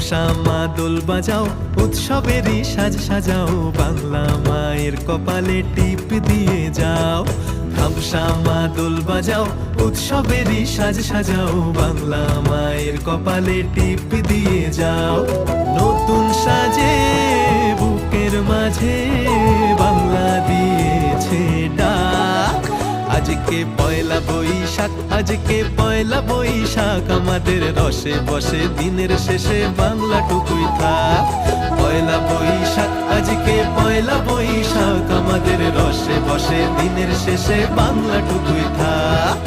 ধামসা মা দোল বাজাও, উৎসবেরই সাজ সাজাও, বাংলা মায়ের কপালে টিপ দিয়ে যাও। ধামসা মা দোল বাজাও, উৎসবেরই সাজ সাজাও, বাংলা মায়ের কপালে টিপ দিয়ে যাও। নতুন সাজে বুকের মাঝে বাংলা দিয়েছে ডাক। আজকে পয়লা বৈশাখ, আজকে পয়লা বৈশাখ, আমাদের রসে বসে দিনের শেষে বাংলাটুকুই থাক। পয়লা বৈশাখ, আজকে পয়লা বৈশাখ, আমাদের রসে বসে দিনের শেষে বাংলাটুকুই থাক।